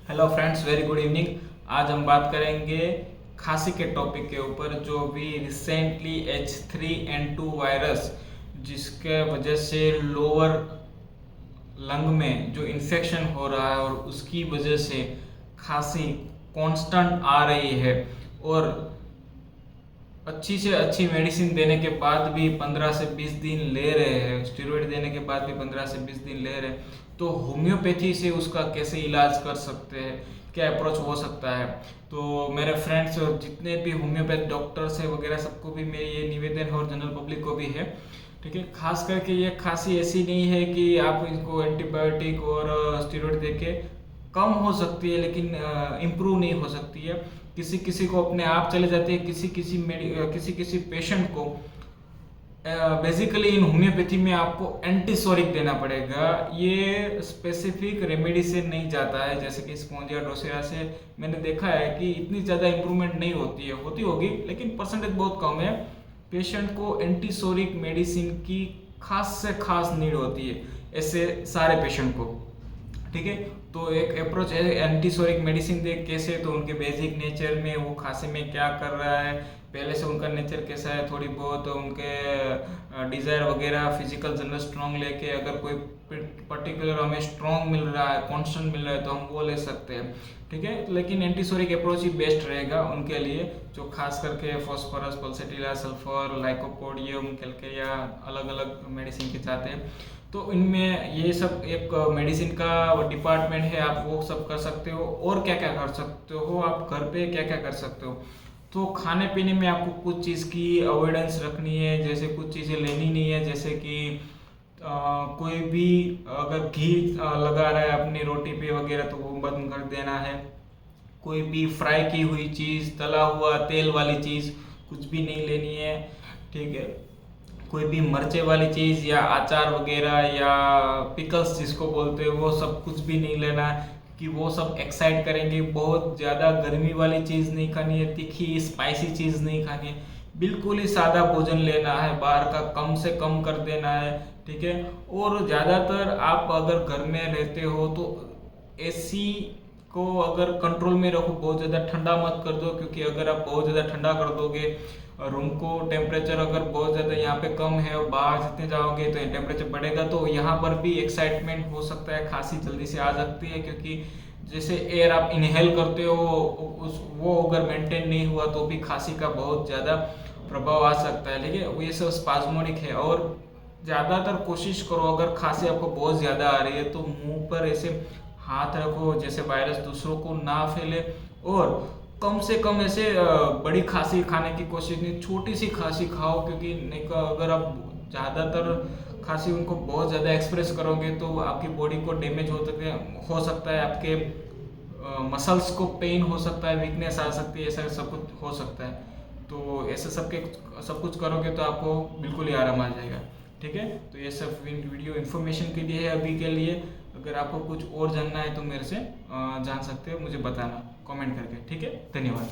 Hello friends, very good evening. आज हम बात करेंगे खांसी के टॉपिक के ऊपर, जो भी रिसेंटली H3N2 वायरस, जिसके वजह से लोअर लंग में जो इन्फेक्शन हो रहा है और उसकी वजह से खांसी कांस्टेंट आ रही है। और अच्छी से अच्छी मेडिसिन देने के बाद भी 15 से 20 दिन ले रहे हैं, स्टेरॉइड देने के बाद भी 15 से 20 दिन ले रहे हैं, तो होम्योपैथी से उसका कैसे इलाज कर सकते हैं, क्या अप्रोच हो सकता है। तो मेरे फ्रेंड्स और जितने भी होम्योपैथ डॉक्टर्स हैं वगैरह, सबको भी मेरी ये निवेदन है और जनरल पब्लिक को भी है, ठीक है। खास करके ये खांसी ऐसी नहीं है कि आप इनको एंटीबायोटिक और स्टेरॉइड देके कम हो सकती है, लेकिन इम्प्रूव नहीं हो सकती है। किसी किसी को अपने आप चले जाती है, किसी किसी पेशेंट को बेसिकली इन होम्योपैथी में आपको एंटीसोरिक देना पड़ेगा। ये स्पेसिफिक रेमेडी से नहीं जाता है, जैसे कि स्पोंजिया डोसेरा से मैंने देखा है कि इतनी ज़्यादा इंप्रूवमेंट नहीं होती है, होती होगी लेकिन परसेंटेज बहुत कम है। पेशेंट को एंटीसोरिक मेडिसिन की खास से खास नीड होती है, ऐसे सारे पेशेंट को, ठीक है। तो एक अप्रोच है एंटीसोरिक मेडिसिन दे कैसे, तो उनके बेसिक नेचर में वो खांसी में क्या कर रहा है, पहले से उनका नेचर कैसा है, थोड़ी बहुत उनके डिज़ायर वगैरह, फिजिकल जनरल स्ट्रॉन्ग लेके, अगर कोई पर्टिकुलर हमें स्ट्रॉन्ग मिल रहा है, कॉन्स्टेंट मिल रहा है, तो हम वो ले सकते हैं, ठीक है। लेकिन एंटीसोरिक अप्रोच ही बेस्ट रहेगा उनके लिए, जो खास करके phosphorus, pulsatilla, sulphur, lycopodium, calcarea, अलग अलग मेडिसिन के चाहते हैं। तो इनमें ये सब एक मेडिसिन का डिपार्टमेंट है, आप वो सब कर सकते हो। और क्या क्या कर सकते हो, आप घर पे क्या क्या कर सकते हो, तो खाने पीने में आपको कुछ चीज़ की अवॉइडेंस रखनी है, जैसे कुछ चीज़ें लेनी नहीं है, जैसे कि कोई भी अगर घी लगा रहा है अपनी रोटी पे वगैरह, तो वो बंद कर देना है। कोई भी फ्राई की हुई चीज़, तला हुआ तेल वाली चीज़ कुछ भी नहीं लेनी है, ठीक है। कोई भी मिर्चे वाली चीज़ या अचार वगैरह या पिकल्स जिसको बोलते हैं, वो सब कुछ भी नहीं लेना है, कि वो सब एक्साइट करेंगे। बहुत ज़्यादा गर्मी वाली चीज़ नहीं खानी है, तीखी स्पाइसी चीज़ नहीं खानी है, बिल्कुल ही सादा भोजन लेना है, बाहर का कम से कम कर देना है, ठीक है। और ज़्यादातर आप अगर घर में रहते हो तो एसी को अगर कंट्रोल में रखो, बहुत ज़्यादा ठंडा मत कर दो, क्योंकि अगर आप बहुत ज़्यादा ठंडा कर दोगे, रूम को टेम्परेचर अगर बहुत ज़्यादा यहाँ पे कम है और बाहर जितने जाओगे तो टेम्परेचर बढ़ेगा, तो यहाँ पर भी एक्साइटमेंट हो सकता है, खांसी जल्दी से आ सकती है, क्योंकि जैसे एयर आप इनहेल करते हो वो अगर मेंटेन नहीं हुआ तो भी खांसी का बहुत ज़्यादा प्रभाव आ सकता है, ठीक है। ये सब स्पाज्मोनिक है। और ज़्यादातर कोशिश करो, अगर खांसी आपको बहुत ज़्यादा आ रही है तो मुंह पर ऐसे हाथ रखो जैसे वायरस दूसरों को ना फैले, और कम से कम ऐसे बड़ी खांसी खाने की कोशिश नहीं, छोटी सी खांसी खाओ, क्योंकि नहीं का अगर आप ज़्यादातर खांसी उनको बहुत ज़्यादा एक्सप्रेस करोगे तो आपकी बॉडी को डैमेज हो सकता है, आपके मसल्स को पेन हो सकता है, वीकनेस आ सकती है, ऐसा सब कुछ हो सकता है। तो ऐसे सब कुछ करोगे तो आपको बिल्कुल ही आराम आ जाएगा, ठीक है। तो ये सब वीडियो इन्फॉर्मेशन के लिए है अभी के लिए। अगर आपको कुछ और जानना है तो मेरे से जान सकते हो, मुझे बताना कमेंट करके, ठीक है। धन्यवाद।